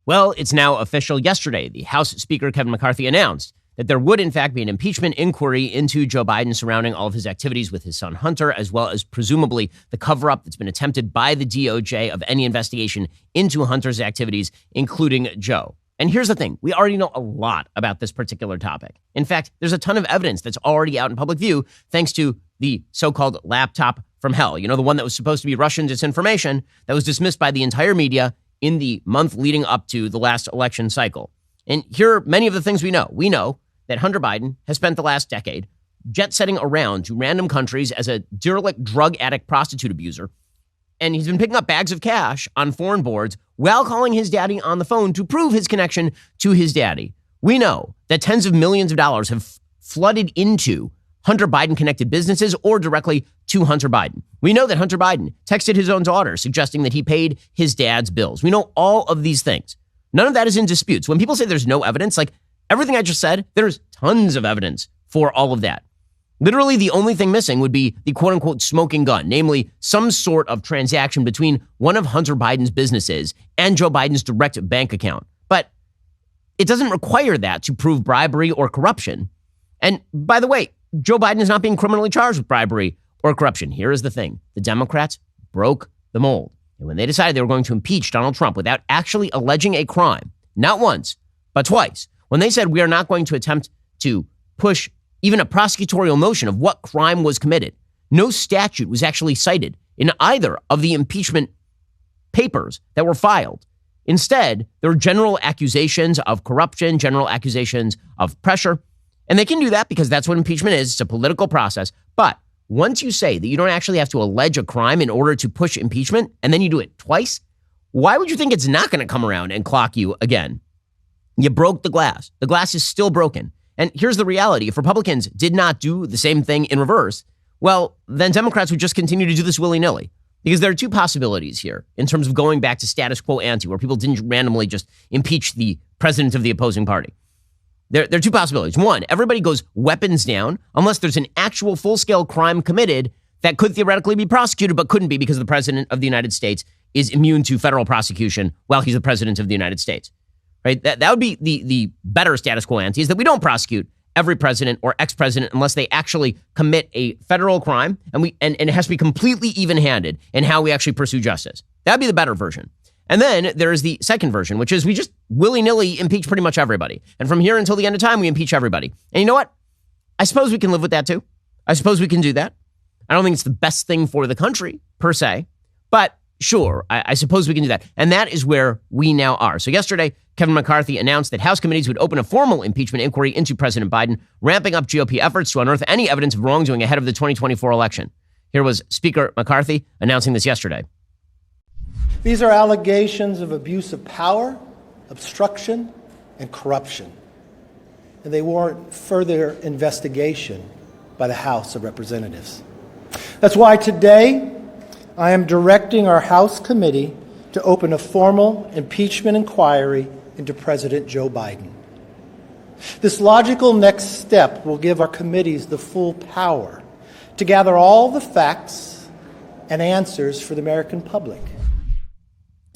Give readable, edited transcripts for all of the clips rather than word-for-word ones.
Well, it's now official. Yesterday, the House Speaker Kevin McCarthy announced that there would, in fact, be an impeachment inquiry into Joe Biden surrounding all of his activities with his son Hunter, as well as presumably the cover-up that's been attempted by the DOJ of any investigation into Hunter's activities, including Joe. And here's the thing. We already know a lot about this particular topic. In fact, there's a ton of evidence that's already out in public view, thanks to the so-called laptop from hell. You know, the one that was supposed to be Russian disinformation that was dismissed by the entire media in the month leading up to the last election cycle. And here are many of the things we know. We know that Hunter Biden has spent the last decade jet-setting around to random countries as a derelict drug addict prostitute abuser. And he's been picking up bags of cash on foreign boards while calling his daddy on the phone to prove his connection to his daddy. We know that tens of millions of dollars have flooded into Hunter Biden-connected businesses or directly to Hunter Biden. We know that Hunter Biden texted his own daughter suggesting that he paid his dad's bills. We know all of these things. None of that is in dispute. So when people say there's no evidence, like everything I just said, there's tons of evidence for all of that. Literally, the only thing missing would be the quote-unquote smoking gun, namely some sort of transaction between one of Hunter Biden's businesses and Joe Biden's direct bank account. But it doesn't require that to prove bribery or corruption. And by the way, Joe Biden is not being criminally charged with bribery or corruption. Here is the thing. The Democrats broke the mold. And when they decided they were going to impeach Donald Trump without actually alleging a crime, not once, but twice, when they said we are not going to attempt to push even a prosecutorial notion of what crime was committed, no statute was actually cited in either of the impeachment papers that were filed. Instead, there were general accusations of corruption, general accusations of pressure. And they can do that because that's what impeachment is. It's a political process. But once you say that you don't actually have to allege a crime in order to push impeachment, and then you do it twice, why would you think it's not going to come around and clock you again? You broke the glass. The glass is still broken. And here's the reality. If Republicans did not do the same thing in reverse, well, then Democrats would just continue to do this willy-nilly. Because there are two possibilities here in terms of going back to status quo ante, where people didn't randomly just impeach the president of the opposing party. There are two possibilities. One, everybody goes weapons down unless there's an actual full-scale crime committed that could theoretically be prosecuted but couldn't be because the president of the United States is immune to federal prosecution while he's the president of the United States. Right? That would be the better status quo ante, is that we don't prosecute every president or ex-president unless they actually commit a federal crime, and it has to be completely even-handed in how we actually pursue justice. That'd be the better version. And then there is the second version, which is we just willy-nilly impeach pretty much everybody. And from here until the end of time, we impeach everybody. And you know what? I suppose we can live with that too. I suppose we can do that. I don't think it's the best thing for the country, per se. But sure, I suppose we can do that. And that is where we now are. So yesterday, Kevin McCarthy announced that House committees would open a formal impeachment inquiry into President Biden, ramping up GOP efforts to unearth any evidence of wrongdoing ahead of the 2024 election. Here was Speaker McCarthy announcing this yesterday. These are allegations of abuse of power, obstruction, and corruption. And they warrant further investigation by the House of Representatives. That's why today I am directing our House committee to open a formal impeachment inquiry into President Joe Biden. This logical next step will give our committees the full power to gather all the facts and answers for the American public.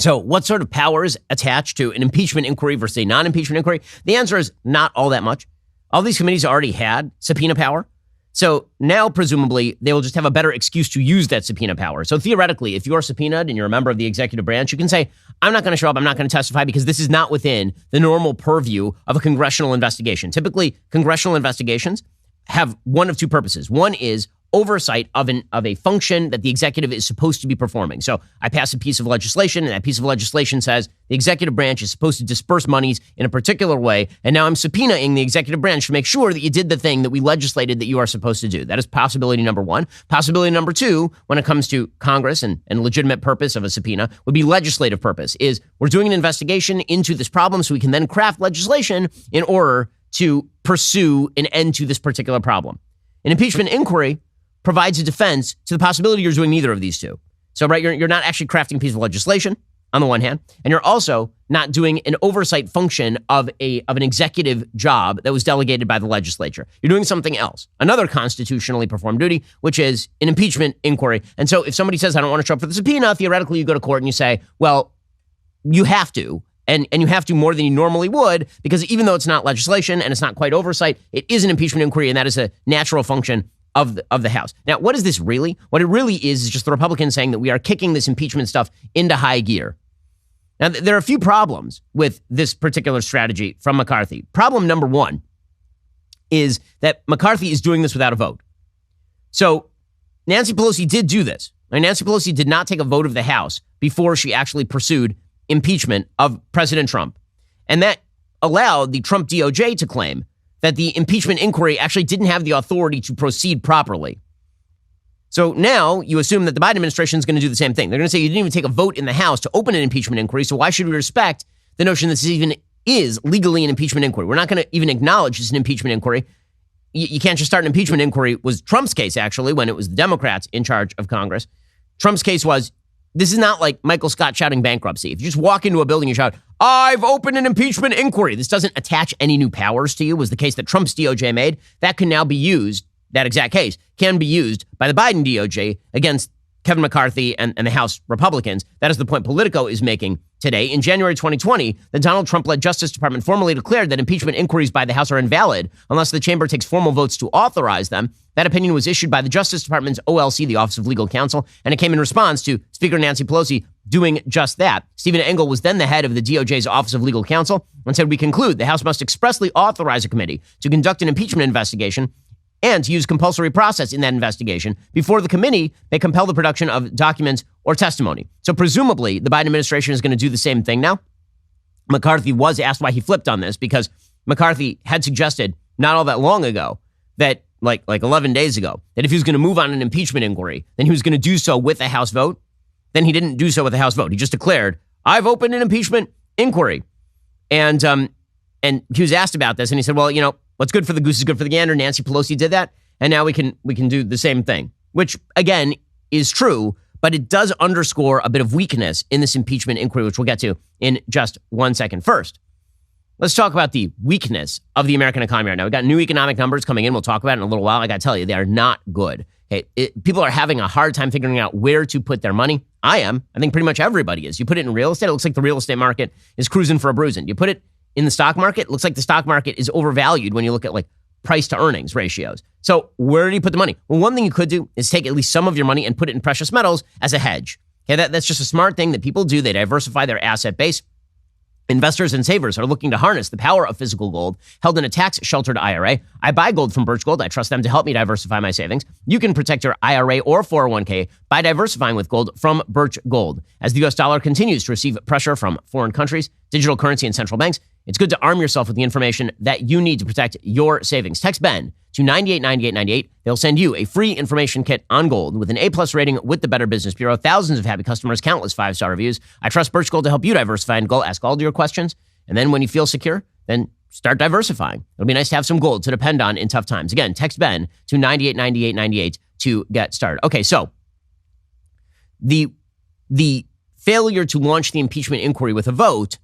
So what sort of powers attached to an impeachment inquiry versus a non-impeachment inquiry? The answer is not all that much. All these committees already had subpoena power. So now, presumably, they will just have a better excuse to use that subpoena power. So theoretically, if you're subpoenaed and you're a member of the executive branch, you can say, I'm not going to show up, I'm not going to testify because this is not within the normal purview of a congressional investigation. Typically, congressional investigations have one of two purposes. One is oversight of a function that the executive is supposed to be performing. So I pass a piece of legislation, and that piece of legislation says the executive branch is supposed to disperse monies in a particular way, and now I'm subpoenaing the executive branch to make sure that you did the thing that we legislated that you are supposed to do. That is possibility number one. Possibility number two, when it comes to Congress and legitimate purpose of a subpoena, would be legislative purpose, is we're doing an investigation into this problem so we can then craft legislation in order to pursue an end to this particular problem. An impeachment inquiry provides a defense to the possibility you're doing neither of these two. So, right, you're not actually crafting a piece of legislation on the one hand, and you're also not doing an oversight function of an executive job that was delegated by the legislature. You're doing something else, another constitutionally performed duty, which is an impeachment inquiry. And so if somebody says, I don't want to show up for the subpoena, theoretically you go to court and you say, well, you have to. And you have to more than you normally would, because even though it's not legislation and it's not quite oversight, it is an impeachment inquiry, and that is a natural function of the House. Now, what is this really? What it really is just the Republicans saying that we are kicking this impeachment stuff into high gear. Now, there are a few problems with this particular strategy from McCarthy. Problem number one is that McCarthy is doing this without a vote. So Nancy Pelosi did do this. And Nancy Pelosi did not take a vote of the House before she actually pursued impeachment of President Trump. And that allowed the Trump DOJ to claim that the impeachment inquiry actually didn't have the authority to proceed properly. So now you assume that the Biden administration is going to do the same thing. They're going to say you didn't even take a vote in the House to open an impeachment inquiry, so why should we respect the notion this even is legally an impeachment inquiry? We're not going to even acknowledge it's an impeachment inquiry. You can't just start an impeachment inquiry. Was Trump's case, actually, when it was the Democrats in charge of Congress. Trump's case was, this is not like Michael Scott shouting bankruptcy. If you just walk into a building and shout, I've opened an impeachment inquiry, this doesn't attach any new powers to you, was the case that Trump's DOJ made. That can now be used, that exact case, can be used by the Biden DOJ against Kevin McCarthy and the House Republicans. That is the point Politico is making today. In January 2020, the Donald Trump-led Justice Department formally declared that impeachment inquiries by the House are invalid unless the chamber takes formal votes to authorize them. That opinion was issued by the Justice Department's OLC, the Office of Legal Counsel, and it came in response to Speaker Nancy Pelosi doing just that. Stephen Engel was then the head of the DOJ's Office of Legal Counsel and said, we conclude the House must expressly authorize a committee to conduct an impeachment investigation and to use compulsory process in that investigation before the committee may compel the production of documents or testimony. So presumably, the Biden administration is going to do the same thing now. McCarthy was asked why he flipped on this, because McCarthy had suggested not all that long ago that, like 11 days ago, that if he was going to move on an impeachment inquiry, then he was going to do so with a House vote. Then he didn't do so with a House vote. He just declared, I've opened an impeachment inquiry. And he was asked about this, and he said, well, you know, what's good for the goose is good for the gander. Nancy Pelosi did that, and now we can do the same thing, which, again, is true, but it does underscore a bit of weakness in this impeachment inquiry, which we'll get to in just 1 second. First, let's talk about the weakness of the American economy right now. We've got new economic numbers coming in. We'll talk about it in a little while. I got to tell you, they are not good. Okay, people are having a hard time figuring out where to put their money. I am. I think pretty much everybody is. You put it in real estate, it looks like the real estate market is cruising for a bruising. You put it in the stock market, it looks like the stock market is overvalued when you look at like price to earnings ratios. So where do you put the money? Well, one thing you could do is take at least some of your money and put it in precious metals as a hedge. Okay, that's just a smart thing that people do. They diversify their asset base. Investors and savers are looking to harness the power of physical gold held in a tax-sheltered IRA. I buy gold from Birch Gold. I trust them to help me diversify my savings. You can protect your IRA or 401k by diversifying with gold from Birch Gold. As the U.S. dollar continues to receive pressure from foreign countries, digital currency, and central banks, it's good to arm yourself with the information that you need to protect your savings. Text BEN to 989898. They'll send you a free information kit on gold with an A+ rating with the Better Business Bureau. Thousands of happy customers, countless 5-star reviews. I trust Birch Gold to help you diversify and go ask all your questions. And then when you feel secure, then start diversifying. It'll be nice to have some gold to depend on in tough times. Again, text BEN to 989898 to get started. Okay, so the failure to launch the impeachment inquiry with a vote,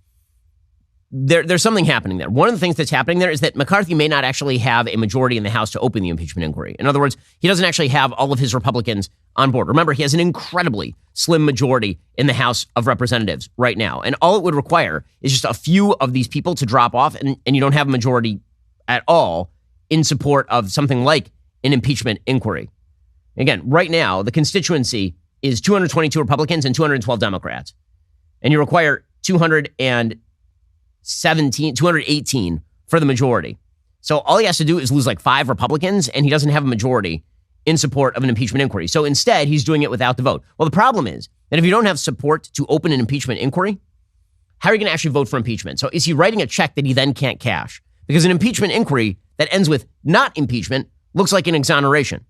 there's something happening there. One of the things that's happening there is that McCarthy may not actually have a majority in the House to open the impeachment inquiry. In other words, he doesn't actually have all of his Republicans on board. Remember, he has an incredibly slim majority in the House of Representatives right now. And all it would require is just a few of these people to drop off, and you don't have a majority at all in support of something like an impeachment inquiry. Again, right now, the constituency is 222 Republicans and 212 Democrats. And you require 218 for the majority. So all he has to do is lose like 5 Republicans, and he doesn't have a majority in support of an impeachment inquiry. So instead, he's doing it without the vote. Well, the problem is that if you don't have support to open an impeachment inquiry, how are you going to actually vote for impeachment? So is he writing a check that he then can't cash? Because an impeachment inquiry that ends with not impeachment looks like an exoneration.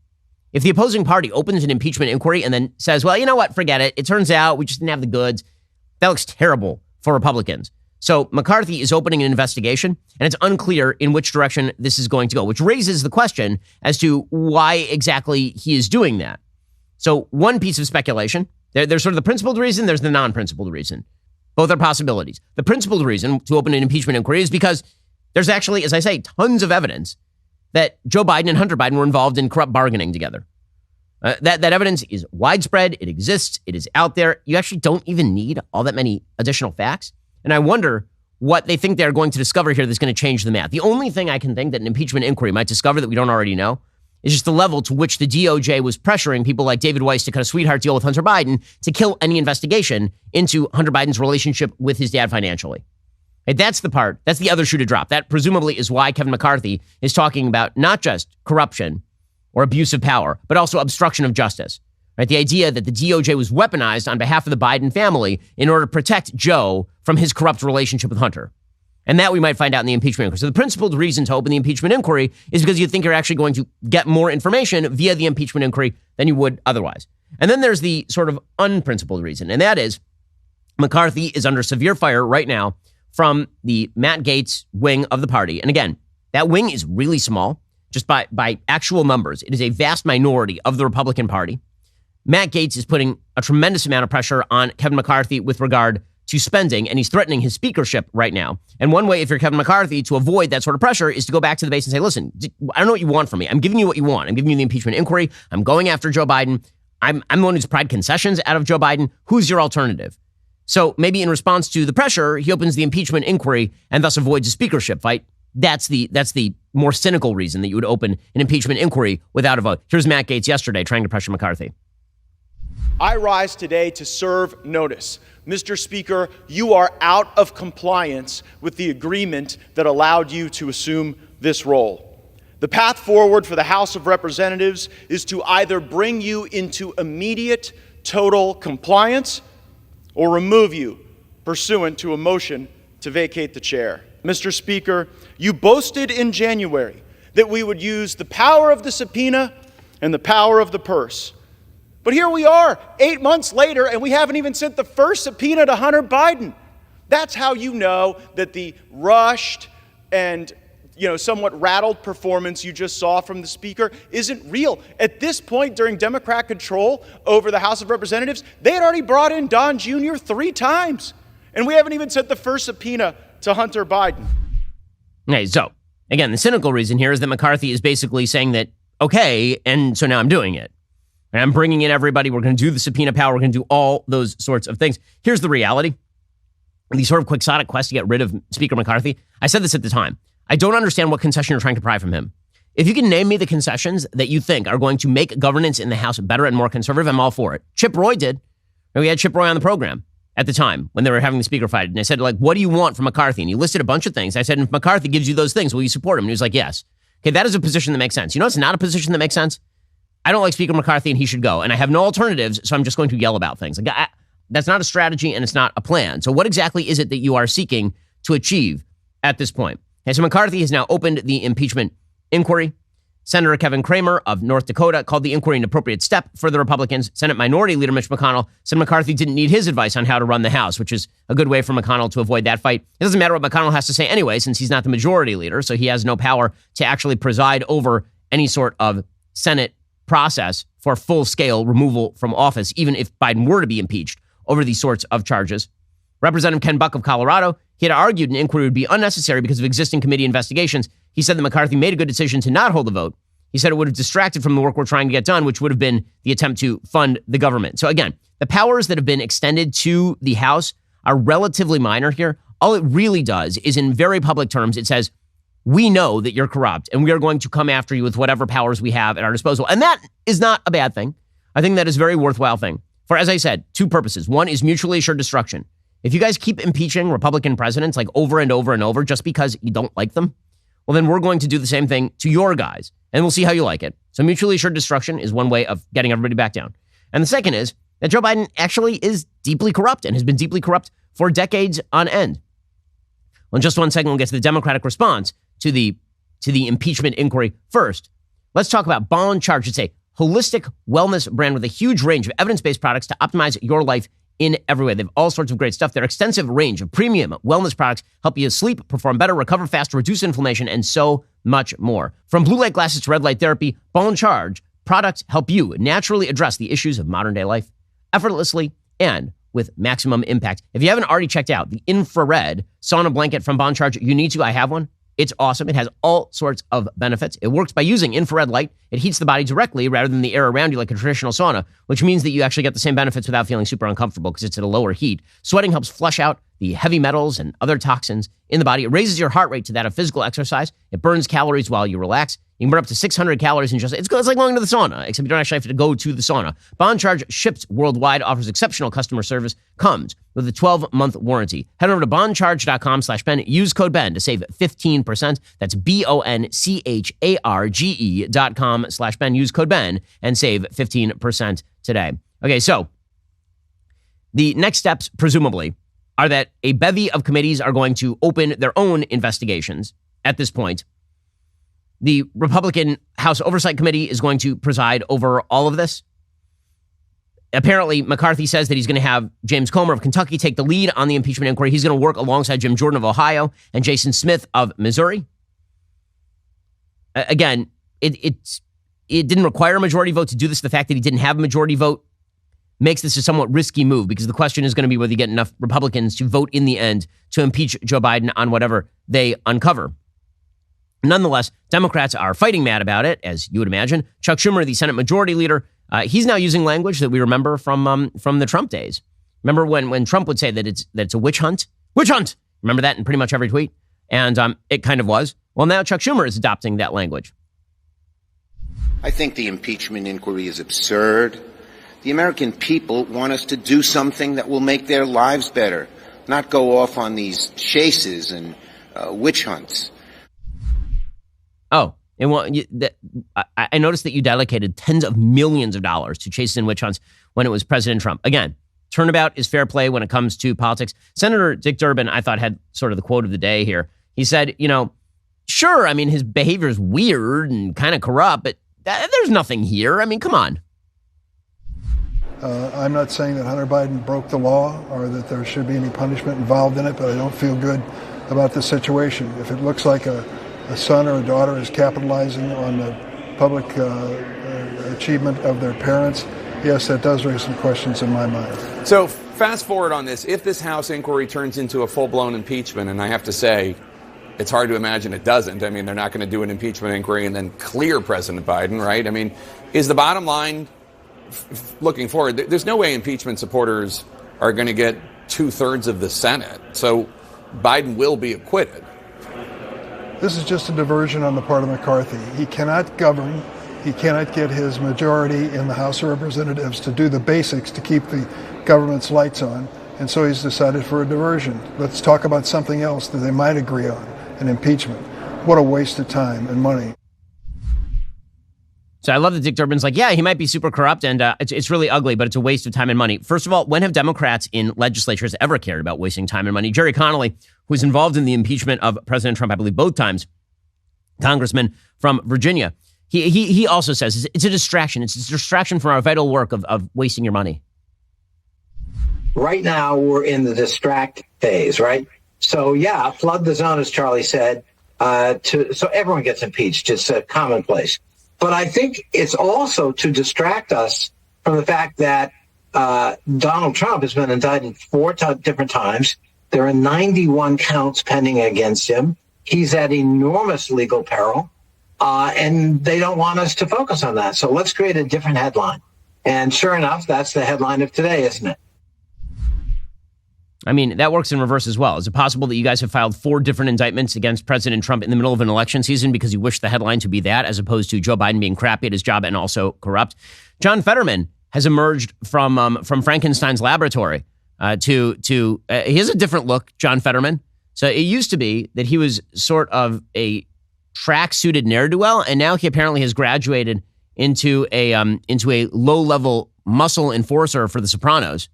If the opposing party opens an impeachment inquiry and then says, well, you know what, forget it. It turns out we just didn't have the goods. That looks terrible for Republicans. So McCarthy is opening an investigation, and it's unclear in which direction this is going to go, which raises the question as to why exactly he is doing that. So one piece of speculation, there's sort of the principled reason, there's the non-principled reason. Both are possibilities. The principled reason to open an impeachment inquiry is because there's actually, as I say, tons of evidence that Joe Biden and Hunter Biden were involved in corrupt bargaining together. That evidence is widespread. It exists. It is out there. You actually don't even need all that many additional facts. And I wonder what they think they're going to discover here that's going to change the math. The only thing I can think that an impeachment inquiry might discover that we don't already know is just the level to which the DOJ was pressuring people like David Weiss to cut a sweetheart deal with Hunter Biden to kill any investigation into Hunter Biden's relationship with his dad financially. And that's the part, that's the other shoe to drop. That presumably is why Kevin McCarthy is talking about not just corruption or abuse of power, but also obstruction of justice. Right? The idea that the DOJ was weaponized on behalf of the Biden family in order to protect Joe from his corrupt relationship with Hunter. And that we might find out in the impeachment inquiry. So the principled reason to open the impeachment inquiry is because you think you're actually going to get more information via the impeachment inquiry than you would otherwise. And then there's the sort of unprincipled reason, and that is McCarthy is under severe fire right now from the Matt Gaetz wing of the party. And again, that wing is really small, just by actual numbers. It is a vast minority of the Republican Party. Matt Gaetz is putting a tremendous amount of pressure on Kevin McCarthy with regard to spending, and he's threatening his speakership right now. And one way, if you're Kevin McCarthy, to avoid that sort of pressure is to go back to the base and say, listen, I don't know what you want from me. I'm giving you what you want. I'm giving you the impeachment inquiry. I'm going after Joe Biden. I'm the one who's pried concessions out of Joe Biden. Who's your alternative? So maybe in response to the pressure, he opens the impeachment inquiry and thus avoids a speakership fight. That's the more cynical reason that you would open an impeachment inquiry without a vote. Here's Matt Gaetz yesterday trying to pressure McCarthy. I rise today to serve notice. Mr. Speaker, you are out of compliance with the agreement that allowed you to assume this role. The path forward for the House of Representatives is to either bring you into immediate total compliance or remove you pursuant to a motion to vacate the chair. Mr. Speaker, you boasted in January that we would use the power of the subpoena and the power of the purse. But here we are, 8 months later, and we haven't even sent the first subpoena to Hunter Biden. That's how you know that the rushed and somewhat rattled performance you just saw from the Speaker isn't real. At this point, during Democrat control over the House of Representatives, they had already brought in Don Jr. 3 times, and we haven't even sent the first subpoena to Hunter Biden. Okay, so again, the cynical reason here is that McCarthy is basically saying that, okay, and so now I'm doing it. And I'm bringing in everybody. We're going to do the subpoena power. We're going to do all those sorts of things. Here's the reality. The sort of quixotic quest to get rid of Speaker McCarthy. I said this at the time. I don't understand what concession you're trying to pry from him. If you can name me the concessions that you think are going to make governance in the House better and more conservative, I'm all for it. Chip Roy did. And we had Chip Roy on the program at the time when they were having the Speaker fight. And I said, what do you want from McCarthy? And he listed a bunch of things. I said, if McCarthy gives you those things, will you support him? And he was like, yes. Okay, that is a position that makes sense. You know, it's not a position that makes sense. I don't like Speaker McCarthy and he should go. And I have no alternatives, so I'm just going to yell about things. That's not a strategy and it's not a plan. So what exactly is it that you are seeking to achieve at this point? Okay, so McCarthy has now opened the impeachment inquiry. Senator Kevin Cramer of North Dakota called the inquiry an appropriate step for the Republicans. Senate Minority Leader Mitch McConnell said McCarthy didn't need his advice on how to run the House, which is a good way for McConnell to avoid that fight. It doesn't matter what McConnell has to say anyway, since he's not the majority leader, so he has no power to actually preside over any sort of Senate process for full-scale removal from office, even if Biden were to be impeached over these sorts of charges. Representative Ken Buck of Colorado, he had argued an inquiry would be unnecessary because of existing committee investigations. He said that McCarthy made a good decision to not hold the vote. He said it would have distracted from the work we're trying to get done, which would have been the attempt to fund the government. So again, the powers that have been extended to the House are relatively minor here. All it really does is, in very public terms, it says, we know that you're corrupt and we are going to come after you with whatever powers we have at our disposal. And that is not a bad thing. I think that is a very worthwhile thing for, as I said, 2 purposes. One is mutually assured destruction. If you guys keep impeaching Republican presidents like over and over and over just because you don't like them, well, then we're going to do the same thing to your guys and we'll see how you like it. So mutually assured destruction is one way of getting everybody back down. And the second is that Joe Biden actually is deeply corrupt and has been deeply corrupt for decades on end. Well, in just one second, we'll get to the Democratic response to the impeachment inquiry. First, let's talk about Bond Charge. It's a holistic wellness brand with a huge range of evidence-based products to optimize your life in every way. They have all sorts of great stuff. Their extensive range of premium wellness products help you sleep, perform better, recover faster, reduce inflammation, and so much more. From blue light glasses to red light therapy, Bone Charge products help you naturally address the issues of modern day life effortlessly and with maximum impact. If you haven't already checked out the infrared sauna blanket from Bone Charge, you need to. I have one. It's awesome. It has all sorts of benefits. It works by using infrared light. It heats the body directly rather than the air around you like a traditional sauna, which means that you actually get the same benefits without feeling super uncomfortable because it's at a lower heat. Sweating helps flush out the heavy metals and other toxins in the body. It raises your heart rate to that of physical exercise. It burns calories while you relax. You can burn up to 600 calories in it's like going to the sauna, except you don't actually have to go to the sauna. Bond Charge ships worldwide, offers exceptional customer service, comes with a 12-month warranty. Head over to bondcharge.com/Ben. Use code Ben to save 15%. That's BONCHARGE.com/Ben. Use code Ben and save 15% today. Okay, so the next steps, presumably, are that a bevy of committees are going to open their own investigations at this point. The Republican House Oversight Committee is going to preside over all of this. Apparently, McCarthy says that he's going to have James Comer of Kentucky take the lead on the impeachment inquiry. He's going to work alongside Jim Jordan of Ohio and Jason Smith of Missouri. Again, it didn't require a majority vote to do this. The fact that he didn't have a majority vote makes this a somewhat risky move, because the question is going to be whether you get enough Republicans to vote in the end to impeach Joe Biden on whatever they uncover. Nonetheless, Democrats are fighting mad about it, as you would imagine. Chuck Schumer, the Senate Majority Leader, he's now using language that we remember from the Trump days. Remember when Trump would say that it's a witch hunt? Witch hunt! Remember that in pretty much every tweet? And it kind of was. Well, now Chuck Schumer is adopting that language. I think the impeachment inquiry is absurd. The American people want us to do something that will make their lives better, not go off on these chases and witch hunts. Oh, and I noticed that you dedicated tens of millions of dollars to chases and witch hunts when it was President Trump. Again, turnabout is fair play when it comes to politics. Senator Dick Durbin, I thought, had sort of the quote of the day here. He said, sure, I mean, his behavior is weird and kind of corrupt, but there's nothing here. I mean, come on. I'm not saying that Hunter Biden broke the law or that there should be any punishment involved in it, but I don't feel good about the situation. If it looks like a son or a daughter is capitalizing on the public achievement of their parents, yes, that does raise some questions in my mind. So fast forward on this. If this House inquiry turns into a full-blown impeachment, and I have to say, it's hard to imagine it doesn't. I mean, they're not going to do an impeachment inquiry and then clear President Biden, right? I mean, is the bottom line, looking forward, there's no way impeachment supporters are going to get 2/3 of the Senate. So Biden will be acquitted. This is just a diversion on the part of McCarthy. He cannot govern. He cannot get his majority in the House of Representatives to do the basics to keep the government's lights on. And so he's decided for a diversion. Let's talk about something else that they might agree on, an impeachment. What a waste of time and money. So I love that Dick Durbin's like, yeah, he might be super corrupt and it's really ugly, but it's a waste of time and money. First of all, when have Democrats in legislatures ever cared about wasting time and money? Gerry Connolly, who was involved in the impeachment of President Trump, I believe both times, congressman from Virginia, he also says it's a distraction. It's a distraction from our vital work of wasting your money. Right now, we're in the distract phase, right? So, yeah, flood the zone, as Charlie said, so everyone gets impeached. It's commonplace. But I think it's also to distract us from the fact that Donald Trump has been indicted 4 different times. There are 91 counts pending against him. He's at enormous legal peril, and they don't want us to focus on that. So let's create a different headline. And sure enough, that's the headline of today, isn't it? I mean, that works in reverse as well. Is it possible that you guys have filed 4 different indictments against President Trump in the middle of an election season because you wish the headline to be that, as opposed to Joe Biden being crappy at his job and also corrupt? John Fetterman has emerged from Frankenstein's laboratory he has a different look, John Fetterman. So it used to be that he was sort of a track-suited ne'er-do-well, and now he apparently has graduated into a low-level muscle enforcer for The Sopranos.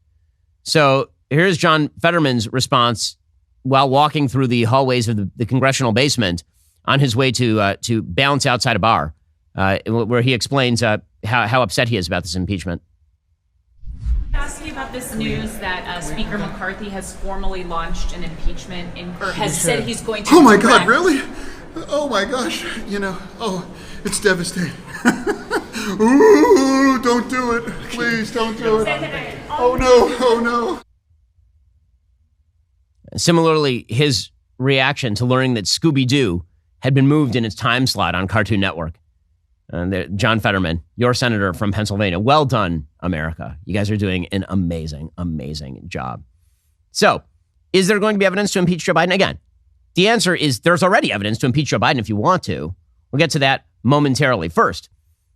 So here's John Fetterman's response while walking through the hallways of the congressional basement on his way to bounce outside a bar, where he explains how upset he is about this impeachment. Ask you about this news that Speaker McCarthy has formally launched an impeachment or has said he's going to. Oh my God, really? Oh my gosh, it's devastating. Ooh, don't do it. Please don't do it. Oh no. Similarly, his reaction to learning that Scooby-Doo had been moved in its time slot on Cartoon Network. John Fetterman, your senator from Pennsylvania. Well done, America. You guys are doing an amazing, amazing job. So Is there going to be evidence to impeach Joe Biden? Again, the answer is there's already evidence to impeach Joe Biden if you want to. We'll get to that momentarily. First,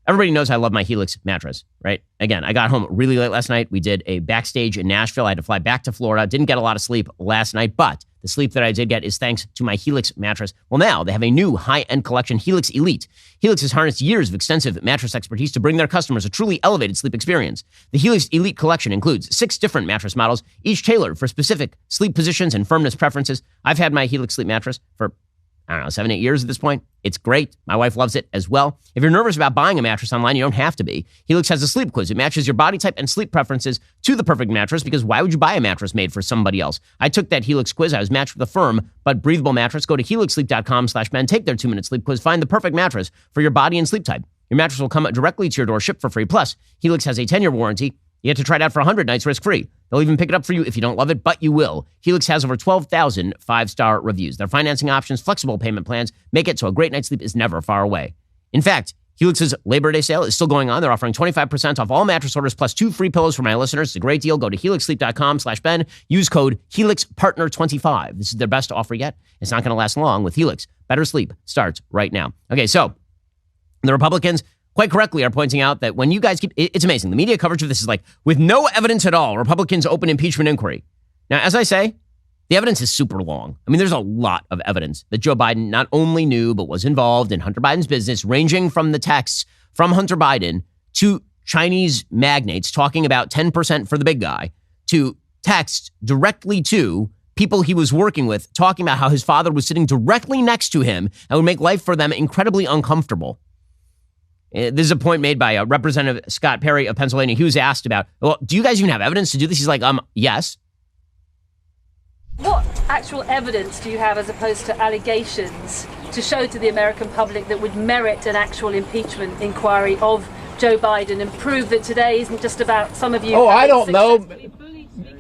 everybody knows I love my Helix mattress, right? Again, I got home really late last night. We did a backstage in Nashville. I had to fly back to Florida. Didn't get a lot of sleep last night, but the sleep that I did get is thanks to my Helix mattress. Well, now they have a new high-end collection, Helix Elite. Helix has harnessed years of extensive mattress expertise to bring their customers a truly elevated sleep experience. The Helix Elite collection includes 6 different mattress models, each tailored for specific sleep positions and firmness preferences. I've had my Helix sleep mattress for 7-8 years at this point. It's great. My wife loves it as well. If you're nervous about buying a mattress online, you don't have to be. Helix has a sleep quiz. It matches your body type and sleep preferences to the perfect mattress, because why would you buy a mattress made for somebody else? I took that Helix quiz. I was matched with a firm but breathable mattress. Go to helixsleep.com/Ben. Take their 2-minute sleep quiz. Find the perfect mattress for your body and sleep type. Your mattress will come directly to your door, shipped for free. Plus, Helix has a 10-year warranty. You get to try it out for 100 nights risk-free. They'll even pick it up for you if you don't love it, but you will. Helix has over 12,000 5-star reviews. Their financing options, flexible payment plans make it so a great night's sleep is never far away. In fact, Helix's Labor Day sale is still going on. They're offering 25% off all mattress orders plus 2 free pillows for my listeners. It's a great deal. Go to helixsleep.com/Ben. Use code HelixPartner25. This is their best offer yet. It's not going to last long with Helix. Better sleep starts right now. Okay, so the Republicans quite correctly are pointing out that when you guys it's amazing. The media coverage of this is like, with no evidence at all, Republicans open impeachment inquiry. Now, as I say, the evidence is super long. I mean, there's a lot of evidence that Joe Biden not only knew, but was involved in Hunter Biden's business, ranging from the texts from Hunter Biden to Chinese magnates talking about 10% for the big guy, to texts directly to people he was working with, talking about how his father was sitting directly next to him and would make life for them incredibly uncomfortable. This is a point made by Representative Scott Perry of Pennsylvania. He was asked about, well, do you guys even have evidence to do this? He's like, yes. What actual evidence do you have, as opposed to allegations, to show to the American public that would merit an actual impeachment inquiry of Joe Biden and prove that today isn't just about some of you? Oh, I don't know. Speaker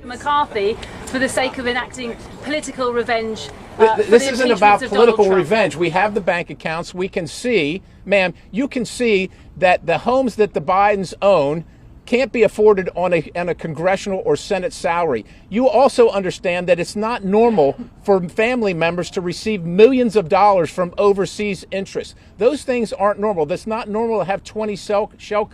McCarthy for the sake of enacting political revenge. This isn't about political revenge. We have the bank accounts. We can see, ma'am, you can see that the homes that the Bidens own can't be afforded on a congressional or Senate salary. You also understand that it's not normal for family members to receive millions of dollars from overseas interests. Those things aren't normal. That's not normal to have 20 shell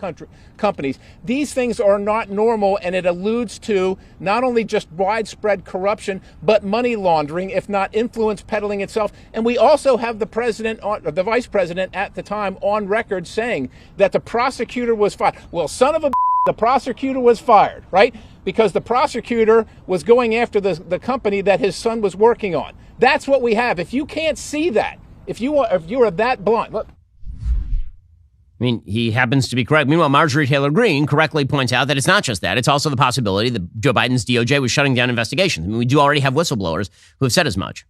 companies. These things are not normal, and it alludes to not only just widespread corruption, but money laundering, if not influence peddling itself. And we also have the the vice president at the time on record saying that the prosecutor was fired. Well, son of a the prosecutor was fired, right? Because the prosecutor was going after the company that his son was working on. That's what we have. If you can't see that, if you are that blunt, look. I mean, he happens to be correct. Meanwhile, Marjorie Taylor Greene correctly points out that it's not just that. It's also the possibility that Joe Biden's DOJ was shutting down investigations. I mean, we do already have whistleblowers who have said as much.